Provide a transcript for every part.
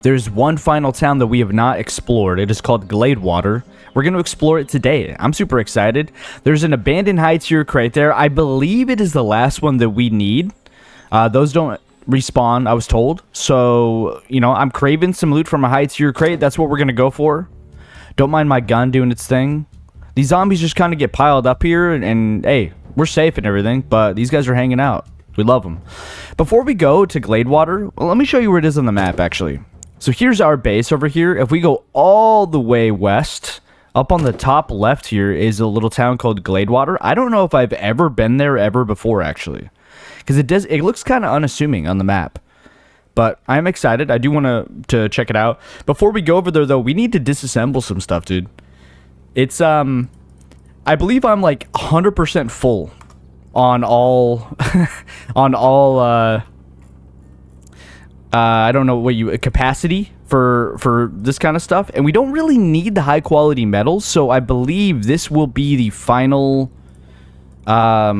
There's one final town that we have not explored. It is called Gladewater. We're going to explore it today. I'm super excited. There's an abandoned high tier crate there. I believe it is the last one that we need. Those don't respawn, I was told. So, you know, I'm craving some loot from a high tier crate. That's what we're going to go for. Don't mind my gun doing its thing. These zombies just kind of get piled up here. And hey, we're safe and everything. But these guys are hanging out. We love them. Before we go to Gladewater, well, let me show you where it is on the map, actually. So here's our base over here. If we go all the way west, up on the top left here is a little town called Gladewater. I don't know if I've ever been there ever before, actually. Because it looks kind of unassuming on the map. But I'm excited. I do want to check it out. Before we go over there, though, we need to disassemble some stuff, dude. It's, I believe I'm like 100% full on all, I don't know what capacity for this kind of stuff, and we don't really need the high quality metals, so I believe this will be the final. I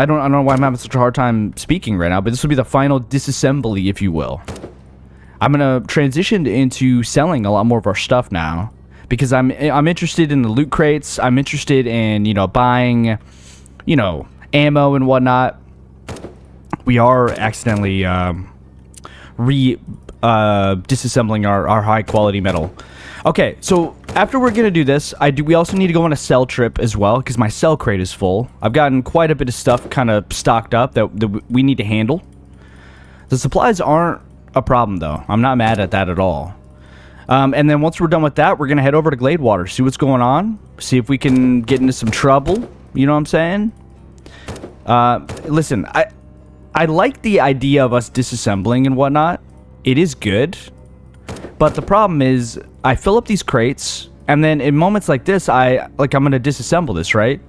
don't know why I'm having such a hard time speaking right now, but this will be the final disassembly, if you will. I'm gonna transition into selling a lot more of our stuff now because I'm interested in the loot crates. I'm interested in, you know, buying, you know, ammo and whatnot. We are accidentally disassembling our high quality metal. Okay, so after we're gonna do this, we also need to go on a sell trip as well because my sell crate is full. I've gotten quite a bit of stuff kind of stocked up that we need to handle. The supplies aren't a problem though. I'm not mad at that at all. And then once we're done with that, we're gonna head over to Gladewater, see what's going on, see if we can get into some trouble. You know what I'm saying? Listen, I like the idea of us disassembling and whatnot. It is good. But the problem is, I fill up these crates, and then in moments like this, I'm going to disassemble this, right?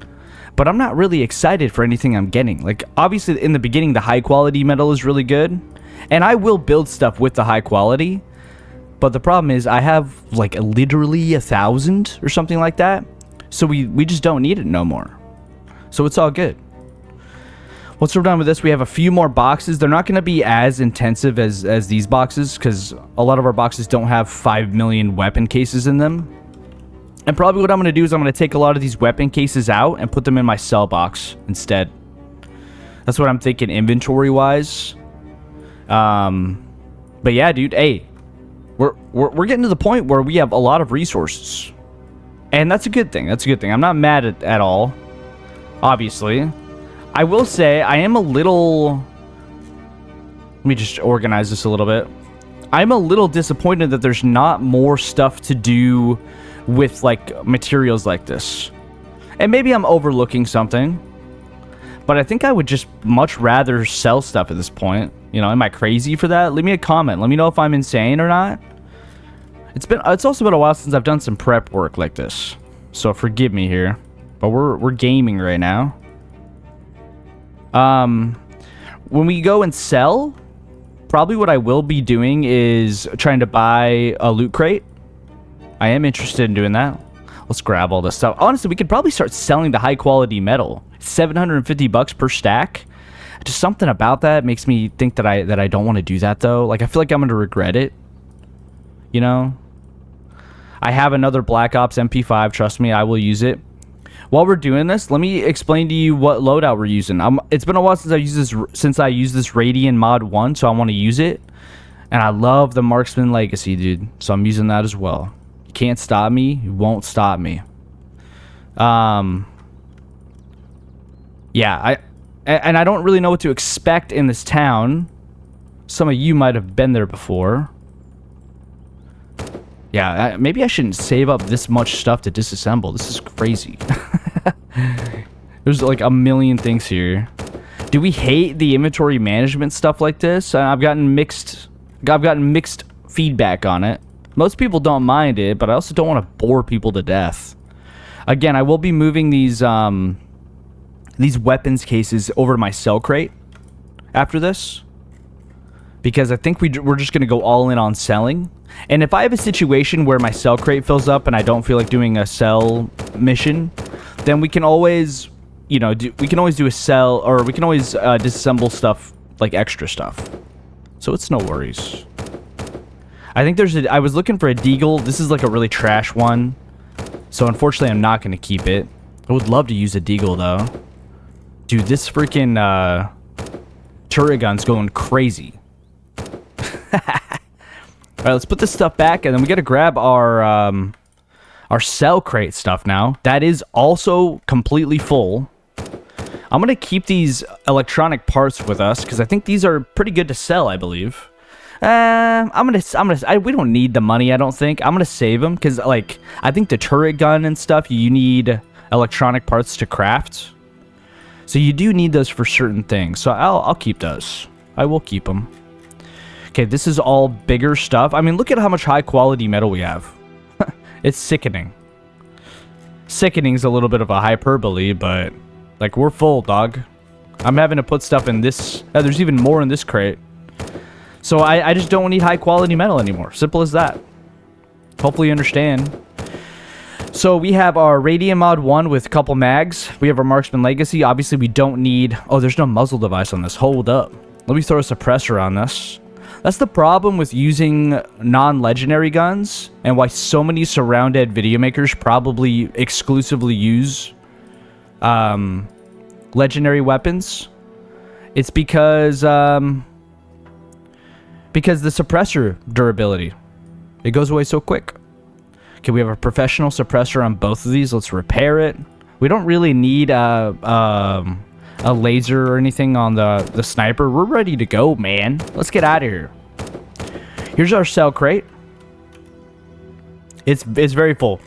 But I'm not really excited for anything I'm getting. Like, obviously, in the beginning, the high-quality metal is really good. And I will build stuff with the high quality. But the problem is, I have, like, literally 1,000 or something like that. So we just don't need it no more. So it's all good. Once we're done with this, we have a few more boxes. They're not going to be as intensive as these boxes because a lot of our boxes don't have 5 million weapon cases in them. And probably what I'm going to do is I'm going to take a lot of these weapon cases out and put them in my sell box instead. That's what I'm thinking inventory-wise. But yeah, dude, hey, we're getting to the point where we have a lot of resources. And that's a good thing. That's a good thing. I'm not mad at all, obviously. I will say, I am a little... Let me just organize this a little bit. I'm a little disappointed that there's not more stuff to do with, like, materials like this. And maybe I'm overlooking something. But I think I would just much rather sell stuff at this point. You know, am I crazy for that? Leave me a comment. Let me know if I'm insane or not. It's also been a while since I've done some prep work like this. So forgive me here. But we're gaming right now. When we go and sell, probably what I will be doing is trying to buy a loot crate. I am interested in doing that. Let's grab all this stuff. Honestly, we could probably start selling the high quality metal. $750 per stack. Just something about that makes me think that I don't want to do that though. Like, I feel like I'm going to regret it. You know? I have another Black Ops MP5. Trust me, I will use it. While we're doing this, let me explain to you what loadout we're using. It's been a while since I used this Radian Mod 1, so I want to use it. And I love the Marksman Legacy, dude. So I'm using that as well. You can't stop me. You won't stop me. Yeah, and I don't really know what to expect in this town. Some of you might have been there before. Yeah, maybe I shouldn't save up this much stuff to disassemble. This is crazy. There's like a million things here. Do we hate the inventory management stuff like this? I've gotten mixed feedback on it. Most people don't mind it, but I also don't want to bore people to death. Again, I will be moving these weapons cases over to my sell crate after this. Because I think we're just going to go all in on selling. And if I have a situation where my sell crate fills up and I don't feel like doing a sell mission, then we can always, you know, we can always do a sell, or we can always disassemble stuff, like extra stuff. So it's no worries. I think there's I was looking for a deagle. This is like a really trash one. So unfortunately, I'm not going to keep it. I would love to use a deagle though. Dude, this freaking turret gun's going crazy. All right, let's put this stuff back, and then we got to grab our cell crate stuff now. That is also completely full. I'm gonna keep these electronic parts with us because I think these are pretty good to sell. I believe. We don't need the money. I don't think. I'm gonna save them because, like, I think the turret gun and stuff, you need electronic parts to craft. So you do need those for certain things. So I'll keep those. I will keep them. Okay, this is all bigger stuff. I mean, look at how much high quality metal we have. It's sickening. Sickening's a little bit of a hyperbole, but like, we're full, dog. I'm having to put stuff in this. There's even more in this crate. So I just don't need high quality metal anymore. Simple as that. Hopefully you understand. So we have our Radiant Mod 1 with a couple mags. We have our Marksman Legacy. Obviously we don't need... Oh, there's no muzzle device on this. Hold up. Let me throw a suppressor on this. That's the problem with using non-legendary guns, and why so many SurrounDead video makers probably exclusively use legendary weapons. It's because the suppressor durability, it goes away so quick. Okay, we have a professional suppressor on both of these. Let's repair it. We don't really need a laser or anything on the sniper. We're ready to go, man. Let's get out of here. Here's our cell crate. It's very full.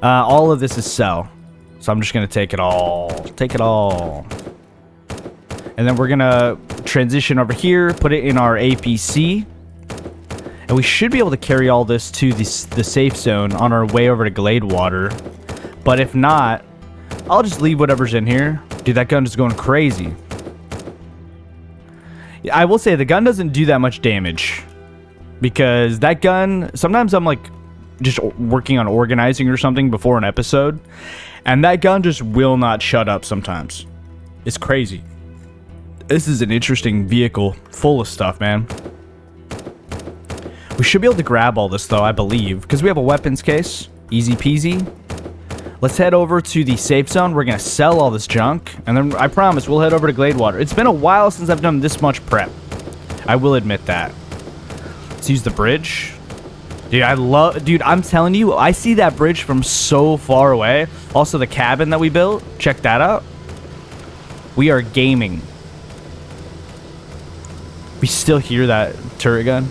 All of this is cell. So I'm just going to take it all. Take it all. And then we're going to transition over here, put it in our APC. And we should be able to carry all this to the safe zone on our way over to Gladewater. But if not, I'll just leave whatever's in here. Dude, that gun is going crazy. I will say the gun doesn't do that much damage. Because that gun, sometimes I'm like just working on organizing or something before an episode. And that gun just will not shut up sometimes. It's crazy. This is an interesting vehicle full of stuff, man. We should be able to grab all this though, I believe. Because we have a weapons case. Easy peasy. Let's head over to the safe zone. We're going to sell all this junk. And then I promise we'll head over to Gladewater. It's been a while since I've done this much prep. I will admit that. Let's use the bridge. Dude, I'm telling you, I see that bridge from so far away. Also, the cabin that we built. Check that out. We are gaming. We still hear that turret gun.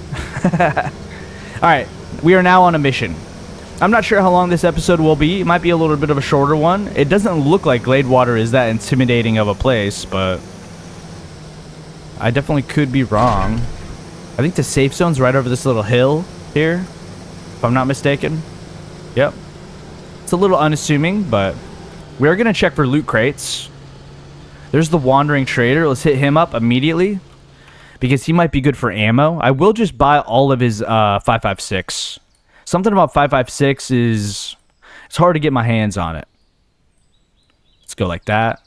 Alright, we are now on a mission. I'm not sure how long this episode will be. It might be a little bit of a shorter one. It doesn't look like Gladewater is that intimidating of a place, but I definitely could be wrong. I think the safe zone's right over this little hill here, if I'm not mistaken. Yep. It's a little unassuming, but we're going to check for loot crates. There's the Wandering Trader. Let's hit him up immediately, because he might be good for ammo. I will just buy all of his 5.56. Something about 5.56 is... it's hard to get my hands on it. Let's go like that.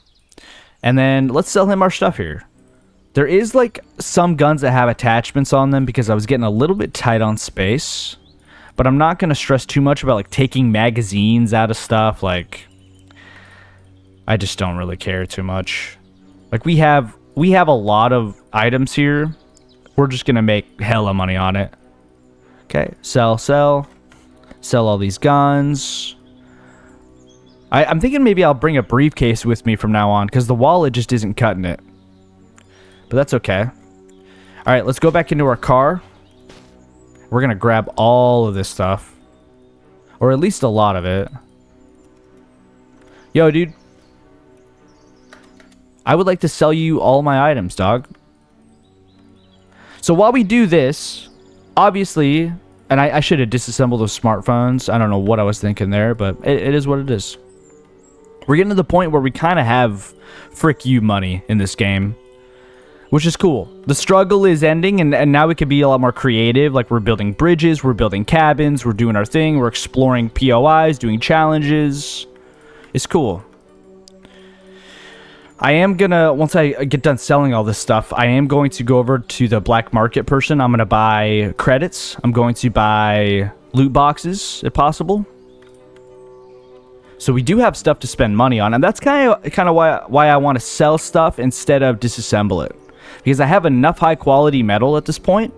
And then let's sell him our stuff here. There is like some guns that have attachments on them because I was getting a little bit tight on space. But I'm not going to stress too much about like taking magazines out of stuff. Like, I just don't really care too much. Like we have a lot of items here. We're just going to make hella money on it. Okay, sell all these guns. I'm thinking maybe I'll bring a briefcase with me from now on because the wallet just isn't cutting it. But that's okay. All right, let's go back into our car. We're going to grab all of this stuff. Or at least a lot of it. Yo, dude. I would like to sell you all my items, dog. So while we do this, obviously, and I should have disassembled those smartphones. I don't know what I was thinking there, but it is what it is. We're getting to the point where we kind of have frick you money in this game, which is cool. The struggle is ending, and now we can be a lot more creative. Like, we're building bridges, we're building cabins, we're doing our thing, we're exploring POIs, doing challenges. It's cool. I am gonna, once I get done selling all this stuff, I am going to go over to the black market person. I'm gonna buy credits. I'm going to buy loot boxes, if possible. So we do have stuff to spend money on, and that's kind of why I want to sell stuff instead of disassemble it. Because I have enough high quality metal at this point,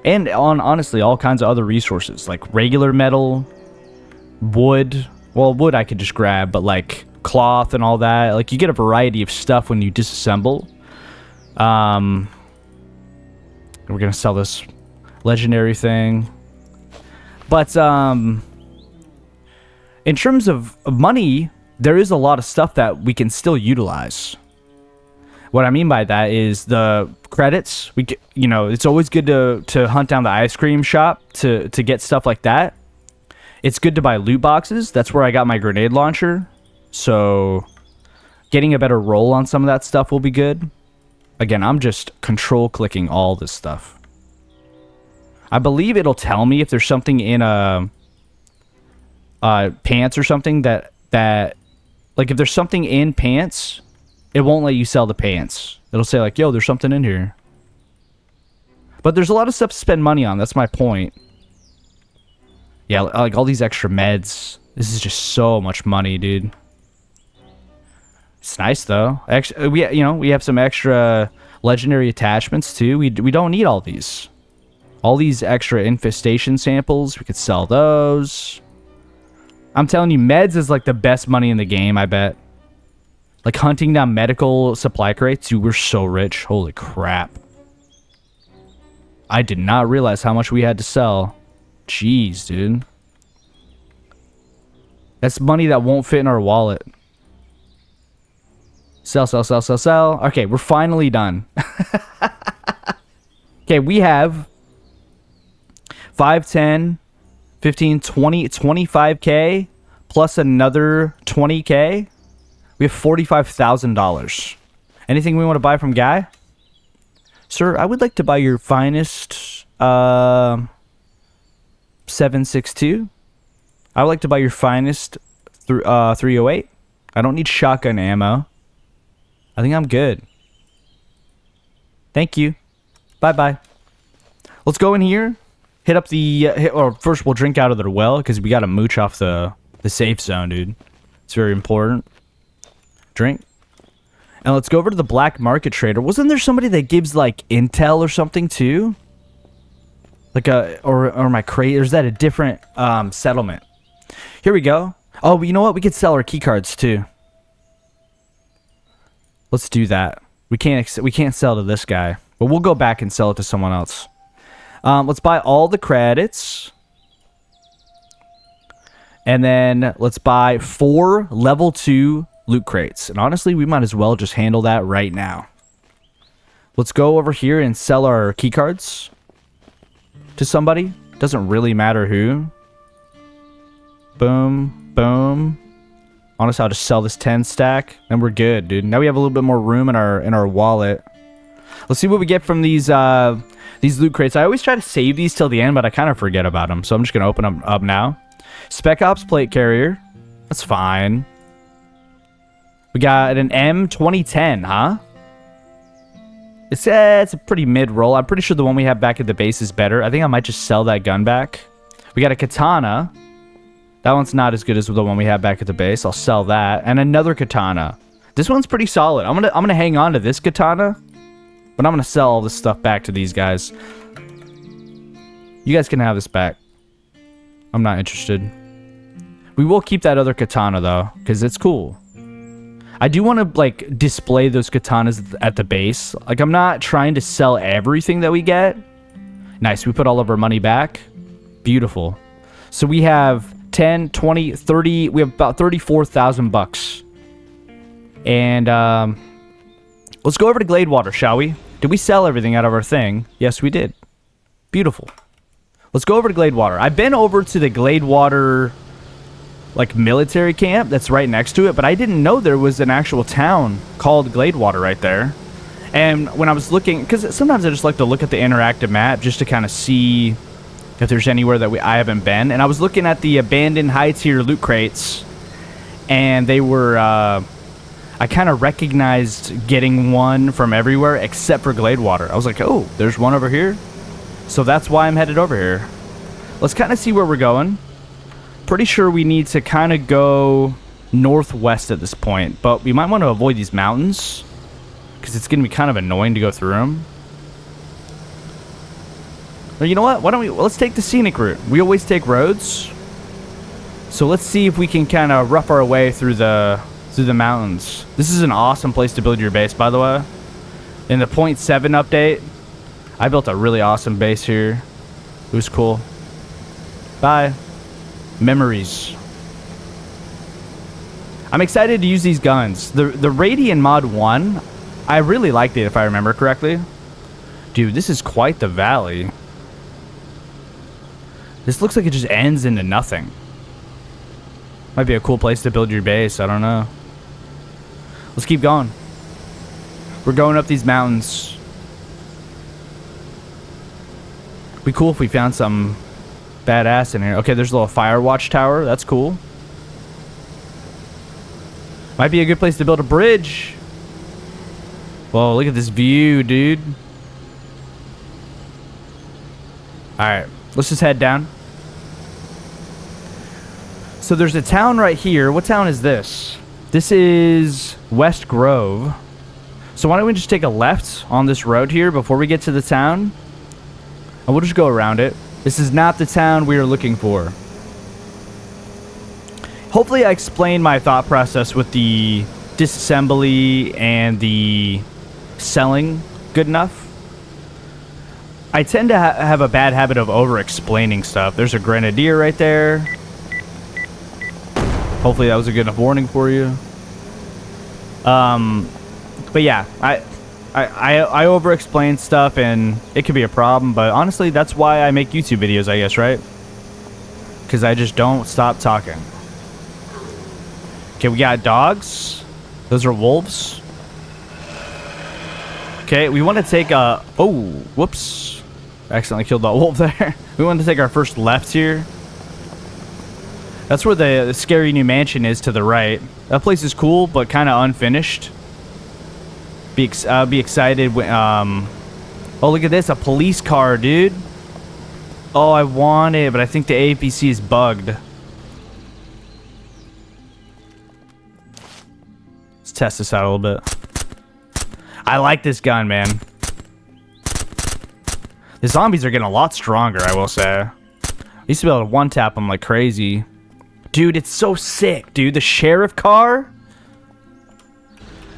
and honestly, all kinds of other resources, like regular metal, wood. Well, wood I could just grab, but like cloth and all that. Like, you get a variety of stuff when you disassemble. We're gonna sell this legendary thing. But in terms of money, there is a lot of stuff that we can still utilize. What I mean by that is the credits. You know, it's always good to hunt down the ice cream shop to get stuff like that. It's good to buy loot boxes. That's where I got my grenade launcher. So getting a better roll on some of that stuff will be good. Again, I'm just control clicking all this stuff. I believe it'll tell me if there's something in a pants or something that like, if there's something in pants, it won't let you sell the pants. It'll say like, yo, there's something in here. But there's a lot of stuff to spend money on. That's my point. Yeah, like all these extra meds. This is just so much money, dude. It's nice though. Actually, we have some extra legendary attachments too. We don't need all these. All these extra infestation samples, we could sell those. I'm telling you, meds is like the best money in the game, I bet. Like hunting down medical supply crates, dude, we're so rich. Holy crap. I did not realize how much we had to sell. Jeez, dude. That's money that won't fit in our wallet. Sell, sell, sell, sell, sell. Okay, we're finally done. Okay, we have 5, 10, 15, 20, 25K plus another 20K. We have $45,000. Anything we want to buy from Guy? Sir, I would like to buy your finest 7.62. I would like to buy your finest 308. I don't need shotgun ammo. I think I'm good. Thank you. Bye-bye. Let's go in here. Hit up the... or first we'll drink out of the well, because we got to mooch off the safe zone, dude. It's very important. Drink. And let's go over to the black market trader. Wasn't there somebody that gives, like, intel or something, too? Like a... Or am I crazy? Or is that a different settlement? Here we go. Oh, you know what? We could sell our keycards, too. Let's do that. We can't sell to this guy. But we'll go back and sell it to someone else. Let's buy all the credits. And then let's buy 4 level 2 loot crates. And honestly, we might as well just handle that right now. Let's go over here and sell our keycards to somebody. Doesn't really matter who. Boom, boom. Honestly, I'll just sell this 10 stack and we're good, dude. Now we have a little bit more room in our wallet. Let's see what we get from these loot crates. I always try to save these till the end, but I kind of forget about them. So I'm just going to open them up now. Spec Ops plate carrier. That's fine. We got an M2010, huh? It's a pretty mid-roll. I'm pretty sure the one we have back at the base is better. I think I might just sell that gun back. We got a katana. That one's not as good as the one we have back at the base. I'll sell that. And another katana. This one's pretty solid. I'm gonna hang on to this katana, but I'm gonna sell all this stuff back to these guys. You guys can have this back. I'm not interested. We will keep that other katana though, because it's cool. I do want to like display those katanas at the base. Like, I'm not trying to sell everything that we get. Nice. We put all of our money back. Beautiful. So we have 10, 20, 30. We have about 34,000 bucks. And let's go over to Gladewater, shall we? Did we sell everything out of our thing? Yes, we did. Beautiful. Let's go over to Gladewater. I've been over to the Gladewater, like, military camp that's right next to it, but I didn't know there was an actual town called Gladewater right there. And when I was looking, because sometimes I just like to look at the interactive map just to kind of see if there's anywhere that I haven't been. And I was looking at the abandoned high tier loot crates, and they were, I kind of recognized getting one from everywhere except for Gladewater. I was like, oh, there's one over here. So that's why I'm headed over here. Let's kind of see where we're going. Pretty sure we need to kind of go northwest at this point, but we might want to avoid these mountains because it's going to be kind of annoying to go through them. Or you know what? Why don't we? Let's take the scenic route. We always take roads. So let's see if we can kind of rough our way through the mountains. This is an awesome place to build your base, by the way. In the 0.7 update, I built a really awesome base here. It was cool. Bye. Memories. I'm excited to use these guns. The Radian Mod 1, I really liked it if I remember correctly. Dude, this is quite the valley. This looks like it just ends into nothing. Might be a cool place to build your base. I don't know. Let's keep going. We're going up these mountains. Be cool if we found some badass in here. Okay, there's a little fire watch tower. That's cool. Might be a good place to build a bridge. Whoa, look at this view, dude. Alright, let's just head down. So there's a town right here. What town is this? This is West Grove. So why don't we just take a left on this road here before we get to the town? And we'll just go around it. This is not the town we are looking for. Hopefully I explained my thought process with the disassembly and the selling good enough. I tend to have a bad habit of over-explaining stuff. There's a grenadier right there. Hopefully that was a good enough warning for you. But yeah, I over-explain stuff and it could be a problem, but honestly, that's why I make YouTube videos, I guess, right? Because I just don't stop talking. Okay, we got dogs. Those are wolves. Okay, we want to take a... Oh, whoops. I accidentally killed that wolf there. We want to take our first left here. That's where the scary new mansion is to the right. That place is cool, but kind of unfinished. Be excited when... Oh, look at this. A police car, dude. Oh, I want it, but I think the APC is bugged. Let's test this out a little bit. I like this gun, man. The zombies are getting a lot stronger, I will say. I used to be able to one-tap them like crazy. Dude, it's so sick, dude. The sheriff car?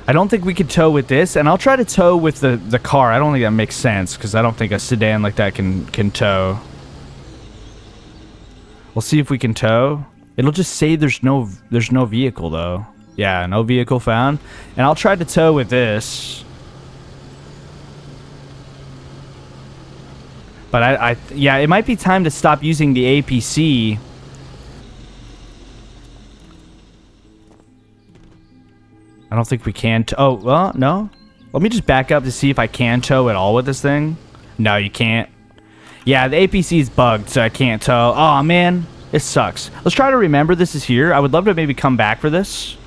I don't think we could tow with this, and I'll try to tow with the car. I don't think that makes sense, because I don't think a sedan like that can tow. We'll see if we can tow. It'll just say there's no vehicle, though. Yeah, no vehicle found. And I'll try to tow with this. But yeah, it might be time to stop using the APC. I don't think we can oh, well, no. Let me just back up to see if I can tow at all with this thing. No, you can't. Yeah, the APC is bugged, so I can't tow. Oh, man. It sucks. Let's try to remember this is here. I would love to maybe come back for this.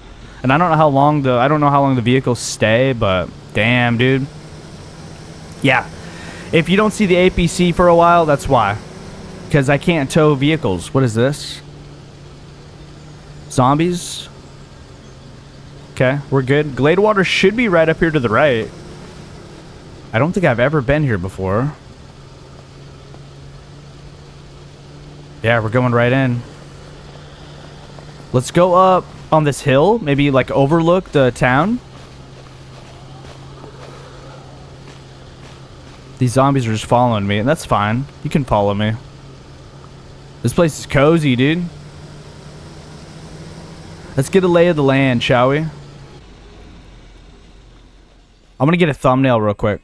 And I don't know how long the vehicles stay, but damn, dude. Yeah. If you don't see the APC for a while, that's why. Because I can't tow vehicles. What is this? Zombies? Okay, we're good. Gladewater should be right up here to the right. I don't think I've ever been here before. Yeah, we're going right in. Let's go up on this hill. Maybe like overlook the town. These zombies are just following me, and that's fine. You can follow me. This place is cozy, dude. Let's get a lay of the land, shall we? I'm gonna get a thumbnail real quick.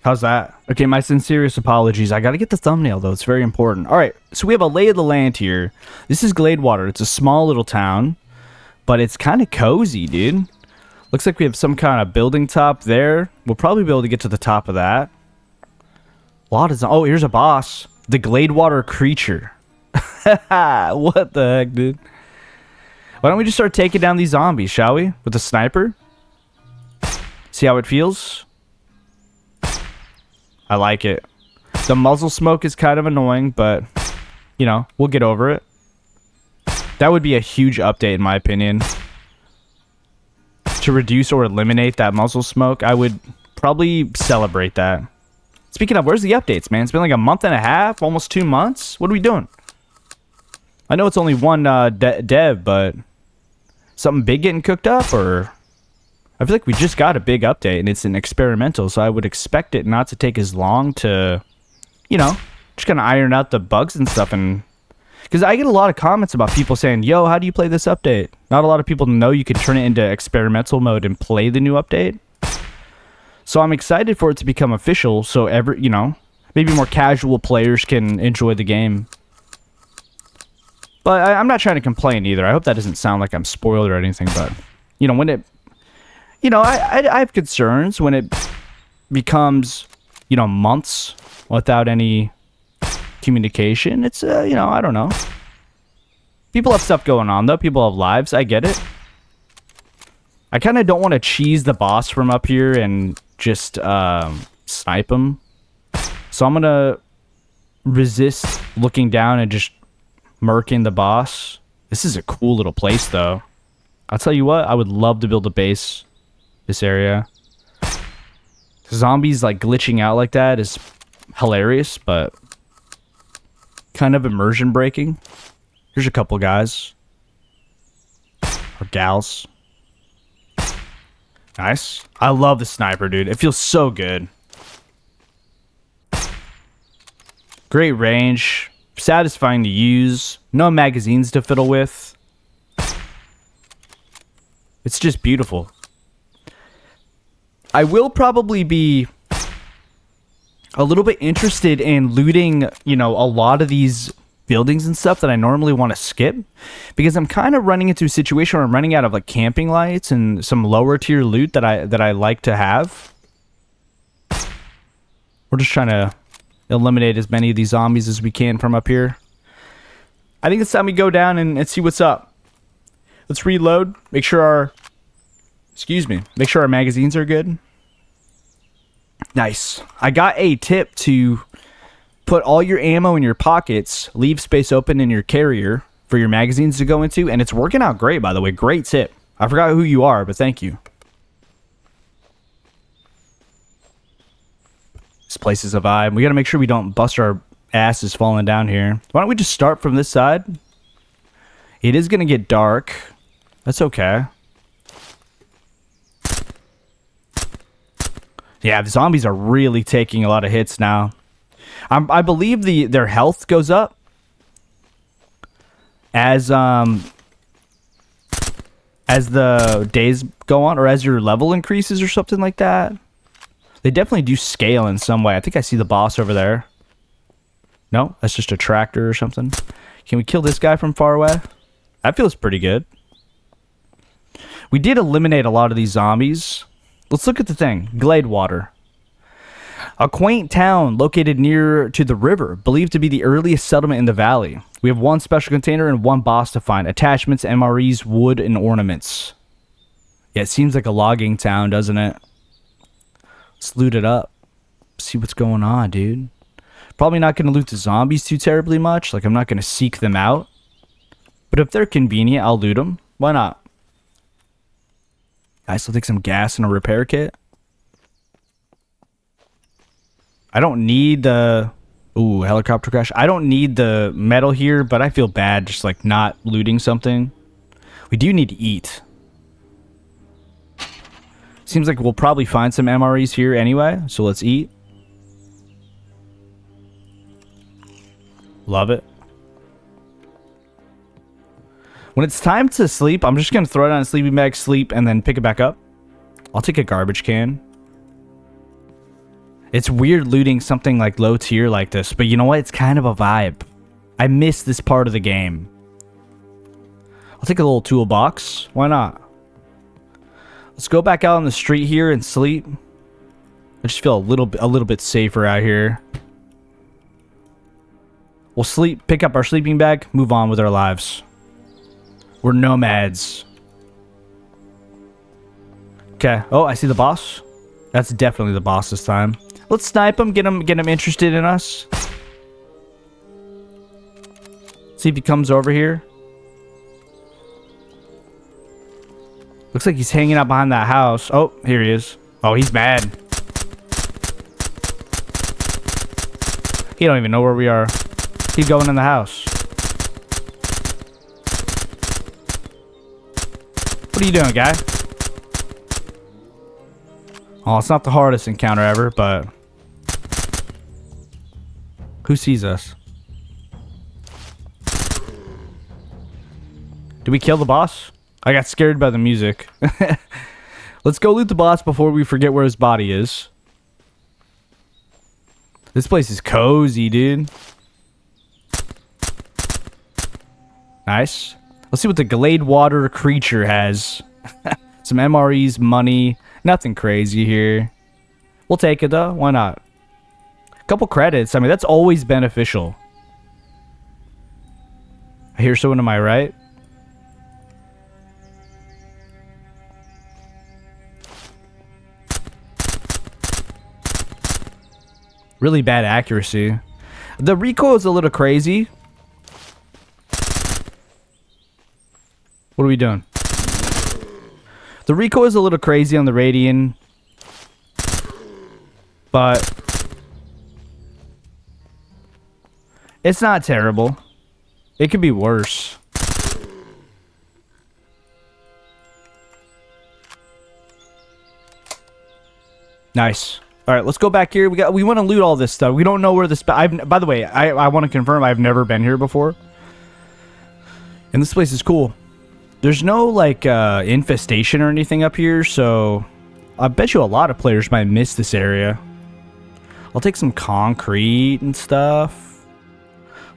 How's that? Okay, my sincerest apologies. I gotta get the thumbnail, though. It's very important. All right, so we have a lay of the land here. This is Gladewater. It's a small little town, but it's kind of cozy, dude. Looks like we have some kind of building top there. We'll probably be able to get to the top of that. A lot of... Oh, here's a boss. The Gladewater creature. What the heck, dude? Why don't we just start taking down these zombies, shall we? With a sniper? See how it feels? I like it. The muzzle smoke is kind of annoying, but, you know, we'll get over it. That would be a huge update, in my opinion. To reduce or eliminate that muzzle smoke, I would probably celebrate that. Speaking of, where's the updates, man? It's been like a month and a half, almost 2 months. What are we doing? I know it's only one dev, but something big getting cooked up, or... I feel like we just got a big update, and it's an experimental, so I would expect it not to take as long to, you know, just kind of iron out the bugs and stuff. And because I get a lot of comments about people saying, yo, how do you play this update? Not a lot of people know you can turn it into experimental mode and play the new update. So I'm excited for it to become official, so you know, maybe more casual players can enjoy the game. But I'm not trying to complain either. I hope that doesn't sound like I'm spoiled or anything, but, you know, when it... You know, I have concerns when it becomes, you know, months without any communication. It's, you know, I don't know. People have stuff going on, though. People have lives. I get it. I kind of don't want to cheese the boss from up here and just snipe him. So I'm going to resist looking down and just murking the boss. This is a cool little place, though. I'll tell you what, I would love to build a base this area. Zombies like glitching out like that is hilarious, but kind of immersion breaking. Here's a couple guys. Or gals. Nice. I love the sniper, dude. It feels so good. Great range. Satisfying to use. No magazines to fiddle with. It's just beautiful. I will probably be a little bit interested in looting, you know, a lot of these buildings and stuff that I normally want to skip, because I'm kind of running into a situation where I'm running out of like camping lights and some lower tier loot that I like to have. We're just trying to eliminate as many of these zombies as we can from up here. I think it's time we go down and see what's up. Let's reload. Make sure our magazines are good. Nice. I got a tip to put all your ammo in your pockets, leave space open in your carrier for your magazines to go into, and it's working out great, by the way. Great tip. I forgot who you are, but thank you. This place is a vibe. We got to make sure we don't bust our asses falling down here. Why don't we just start from this side? It is going to get dark. That's okay. Yeah, the zombies are really taking a lot of hits now. I believe their health goes up as the days go on, or as your level increases or something like that. They definitely do scale in some way. I think I see the boss over there. No, that's just a tractor or something. Can we kill this guy from far away? That feels pretty good. We did eliminate a lot of these zombies. Let's look at the thing. Gladewater. A quaint town located near to the river, believed to be the earliest settlement in the valley. We have one special container and one boss to find. Attachments, MREs, wood, and ornaments. Yeah, it seems like a logging town, doesn't it? Let's loot it up. See what's going on, dude. Probably not going to loot the zombies too terribly much. Like, I'm not going to seek them out. But if they're convenient, I'll loot them. Why not? I still take some gas and a repair kit. I don't need the... Ooh, helicopter crash. I don't need the metal here, but I feel bad just, like, not looting something. We do need to eat. Seems like we'll probably find some MREs here anyway, so let's eat. Love it. When it's time to sleep, I'm just going to throw it on a sleeping bag, sleep, and then pick it back up. I'll take a garbage can. It's weird looting something like low tier like this, but you know what? It's kind of a vibe. I miss this part of the game. I'll take a little toolbox. Why not? Let's go back out on the street here and sleep. I just feel a little bit safer out here. We'll sleep, pick up our sleeping bag, move on with our lives. We're nomads. Okay. Oh, I see the boss. That's definitely the boss this time. Let's snipe him, get him interested in us. See if he comes over here. Looks like he's hanging out behind that house. Oh, here he is. Oh, he's mad. He don't even know where we are. He's going in the house. What are you doing, guy? Oh, it's not the hardest encounter ever, but... Who sees us? Did we kill the boss? I got scared by the music. Let's go loot the boss before we forget where his body is. This place is cozy, dude. Nice. Let's see what the Gladewater creature has. Some MREs, money. Nothing crazy here. We'll take it, though. Why not? A couple credits. I mean, that's always beneficial. I hear someone to my right. Really bad accuracy. The recoil is a little crazy. What are we doing? The recoil is a little crazy on the Radian. But it's not terrible. It could be worse. Nice. All right, let's go back here. We want to loot all this stuff. We don't know where this... by the way, I want to confirm I've never been here before. And this place is cool. There's no, like, infestation or anything up here, so... I bet you a lot of players might miss this area. I'll take some concrete and stuff.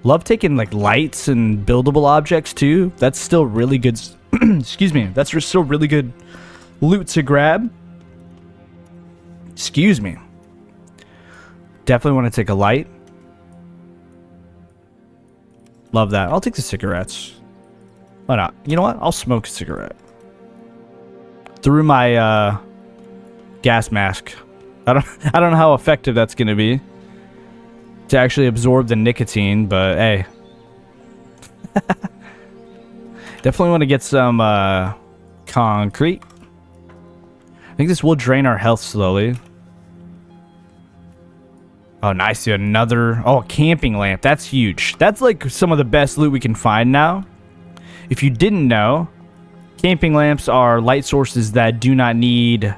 Love taking, like, lights and buildable objects, too. That's still really good... Excuse me. That's still really good loot to grab. Excuse me. Definitely want to take a light. Love that. I'll take the cigarettes. Why not? You know what? I'll smoke a cigarette. Through my gas mask. I don't know how effective that's gonna be to actually absorb the nicotine, but hey. Definitely want to get some concrete. I think this will drain our health slowly. Oh, nice. Another... Oh, a camping lamp. That's huge. That's like some of the best loot we can find now. If you didn't know, camping lamps are light sources that do not need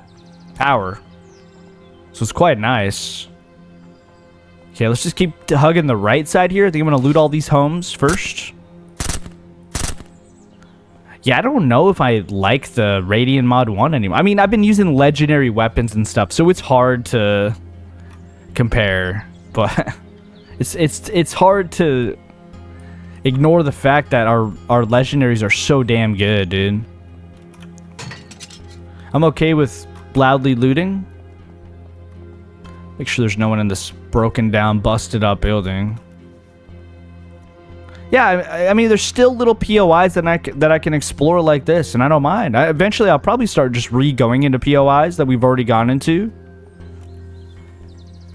power. So it's quite nice. Okay, let's just keep hugging the right side here. I think I'm going to loot all these homes first. Yeah, I don't know if I like the Radiant Mod 1 anymore. I mean, I've been using legendary weapons and stuff, so it's hard to compare. But it's hard to ignore the fact that our legendaries are so damn good, dude. I'm okay with loudly looting. Make sure there's no one in this broken down, busted up building. Yeah, I mean, there's still little POIs that I can explore like this, and I don't mind. Eventually, I'll probably start just going into POIs that we've already gone into.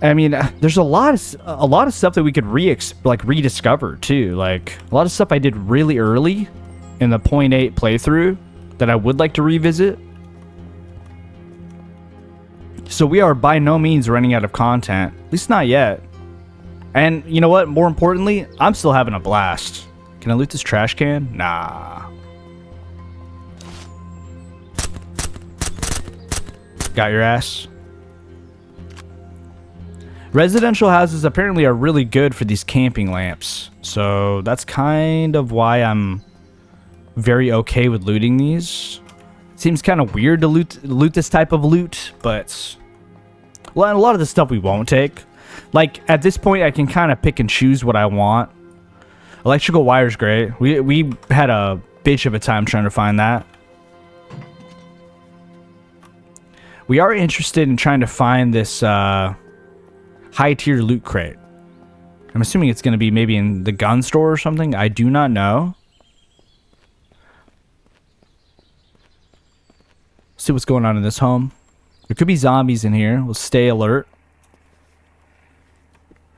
I mean, there's a lot of stuff that we could rediscover too. Like a lot of stuff I did really early in the 0.8 playthrough that I would like to revisit. So we are by no means running out of content, at least not yet. And you know what? More importantly, I'm still having a blast. Can I loot this trash can? Nah. Got your ass. Residential houses apparently are really good for these camping lamps. So that's kind of why I'm very okay with looting these. Seems kind of weird to loot this type of loot, but a lot of the stuff we won't take. Like, at this point, I can kind of pick and choose what I want. Electrical wire's great. We had a bitch of a time trying to find that. We are interested in trying to find this high-tier loot crate. I'm assuming it's going to be maybe in the gun store or something. I do not know. See what's going on in this home. There could be zombies in here. We'll stay alert.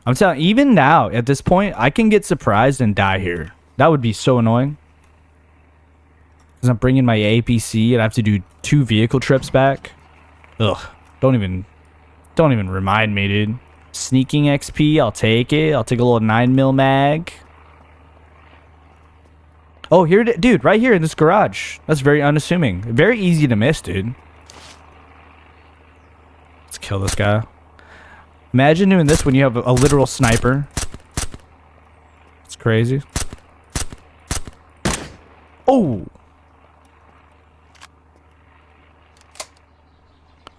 I'm telling you, even now, at this point, I can get surprised and die here. That would be so annoying. Because I'm bringing my APC and I have to do 2 vehicle trips back. Ugh. Don't even remind me, dude. Sneaking XP, I'll take it. I'll take a little 9mm mag. Oh, here, dude, right here in this garage. That's very unassuming. Very easy to miss, dude. Let's kill this guy. Imagine doing this when you have a literal sniper. It's crazy. Oh!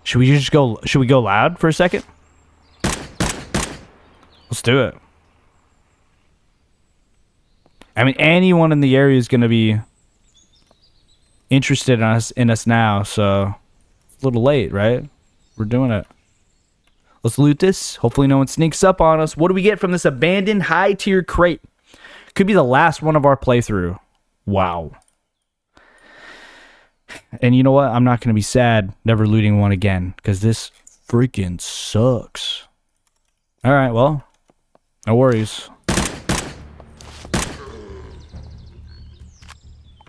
Should we go loud for a second? Let's do it. I mean, anyone in the area is going to be interested in us now, so it's a little late, right? We're doing it. Let's loot this. Hopefully no one sneaks up on us. What do we get from this abandoned high-tier crate? Could be the last one of our playthrough. Wow. And you know what? I'm not going to be sad never looting one again, because this freaking sucks. All right, well, no worries.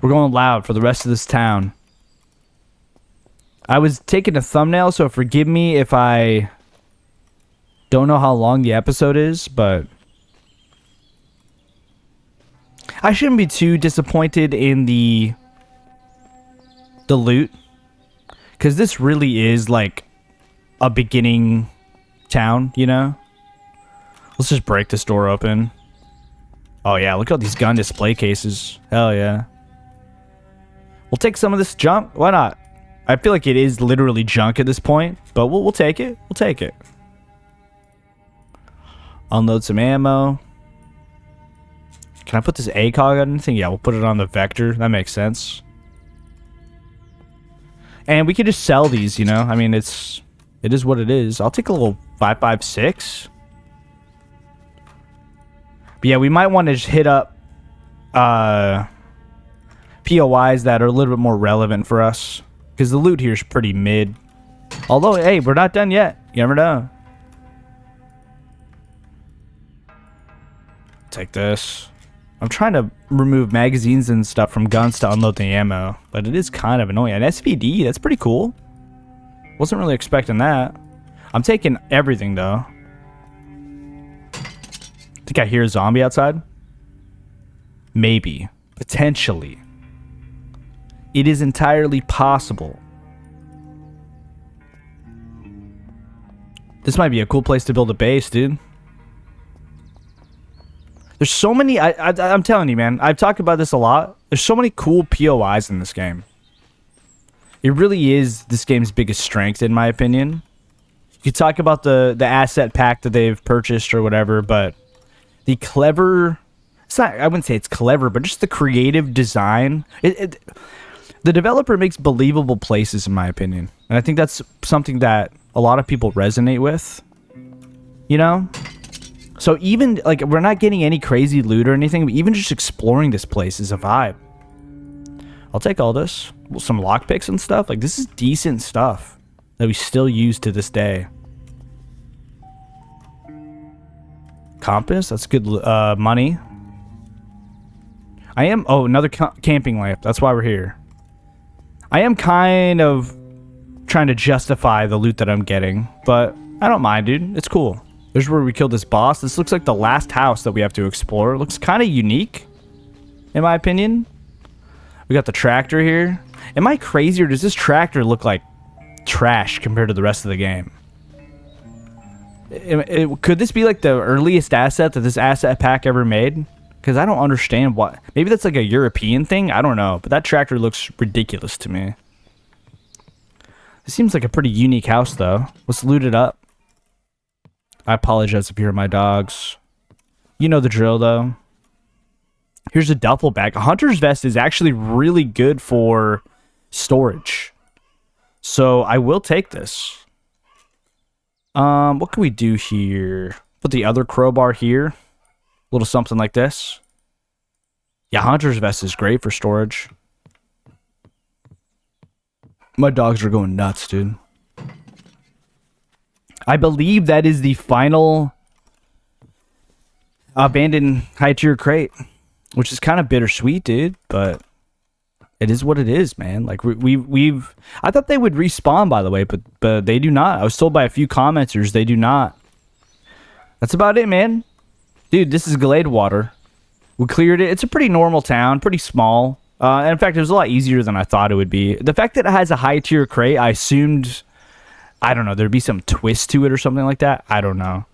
We're going loud for the rest of this town. I was taking a thumbnail, so forgive me if I don't know how long the episode is, but I shouldn't be too disappointed in the loot, because this really is like a beginning town, you know? Let's just break this door open. Oh yeah, look at all these gun display cases. Hell yeah. We'll take some of this junk. Why not? I feel like it is literally junk at this point, but we'll take it. We'll take it. Unload some ammo. Can I put this ACOG on anything? Yeah, we'll put it on the Vector. That makes sense. And we could just sell these, you know? I mean, it is what it is. I'll take a little 5.56. But yeah, we might want to just hit up POIs that are a little bit more relevant for us, because the loot here is pretty mid. Although, hey, we're not done yet. You never know. Take this. I'm trying to remove magazines and stuff from guns to unload the ammo, but it is kind of annoying. An SVD, that's pretty cool. Wasn't really expecting that. I'm taking everything, though. Think I hear a zombie outside? Maybe. Potentially. It is entirely possible. This might be a cool place to build a base, dude. There's so many... I'm telling you, man. I've talked about this a lot. There's so many cool POIs in this game. It really is this game's biggest strength, in my opinion. You could talk about the asset pack that they've purchased or whatever, but the clever... It's not, I wouldn't say it's clever, but just the creative design. The developer makes believable places, in my opinion. And I think that's something that a lot of people resonate with. You know? So even, like, we're not getting any crazy loot or anything, but even just exploring this place is a vibe. I'll take all this. Some lockpicks and stuff. Like, this is decent stuff that we still use to this day. Compass, that's good money. I am... Oh, another camping lamp. That's why we're here. I am kind of trying to justify the loot that I'm getting, but I don't mind, dude. It's cool. There's where we killed this boss. This looks like the last house that we have to explore. It looks kind of unique, in my opinion. We got the tractor here. Am I crazy, or does this tractor look like trash compared to the rest of the game? Could this be like the earliest asset that this asset pack ever made? Because I don't understand what... Maybe that's like a European thing? I don't know. But that tractor looks ridiculous to me. This seems like a pretty unique house, though. Let's loot it up. I apologize if you hear my dogs. You know the drill, though. Here's a duffel bag. A hunter's vest is actually really good for storage. So I will take this. What can we do here? Put the other crowbar here. Little something like this. Yeah, hunter's vest is great for storage. My dogs are going nuts, dude. I believe that is the final abandoned high tier crate, which is kind of bittersweet, dude, but it is what it is, man. Like we've I thought they would respawn, by the way, but they do not. I was told by a few commenters they do not. That's about it, man. Dude, this is Gladewater. We cleared it. It's a pretty normal town, pretty small. And in fact, it was a lot easier than I thought it would be. The fact that it has a high tier crate, I assumed, I don't know, there'd be some twist to it or something like that. I don't know.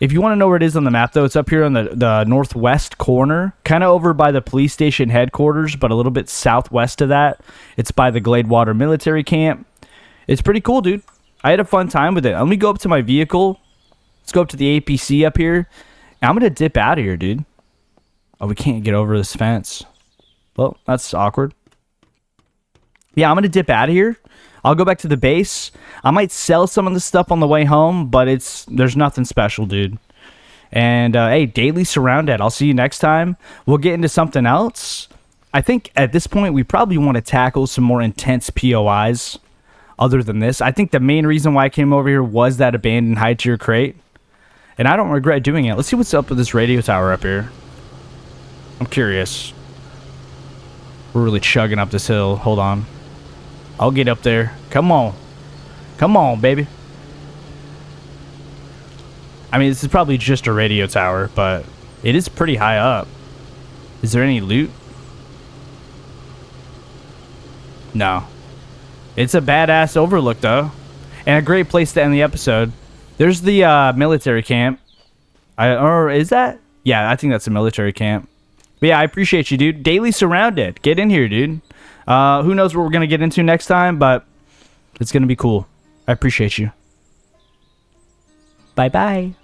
If you want to know where it is on the map, though, it's up here on the northwest corner, kind of over by the police station headquarters, but a little bit southwest of that. It's by the Gladewater military camp. It's pretty cool, dude. I had a fun time with it. Let me go up to my vehicle. Let's go up to the APC up here. And I'm going to dip out of here, dude. Oh, we can't get over this fence. Well, that's awkward. Yeah, I'm going to dip out of here. I'll go back to the base. I might sell some of the stuff on the way home, but there's nothing special, dude. And, hey, daily SurrounDead. I'll see you next time. We'll get into something else. I think at this point, we probably want to tackle some more intense POIs other than this. I think the main reason why I came over here was that abandoned high tier crate. And I don't regret doing it. Let's see what's up with this radio tower up here. I'm curious. We're really chugging up this hill. Hold on. I'll get up there. Come on. Come on, baby. I mean, this is probably just a radio tower, but it is pretty high up. Is there any loot? No. It's a badass overlook, though. And a great place to end the episode. There's the military camp. Or is that? Yeah, I think that's a military camp. But yeah, I appreciate you, dude. Daily SurrounDead. Get in here, dude. Who knows what we're going to get into next time, but it's going to be cool. I appreciate you. Bye-bye.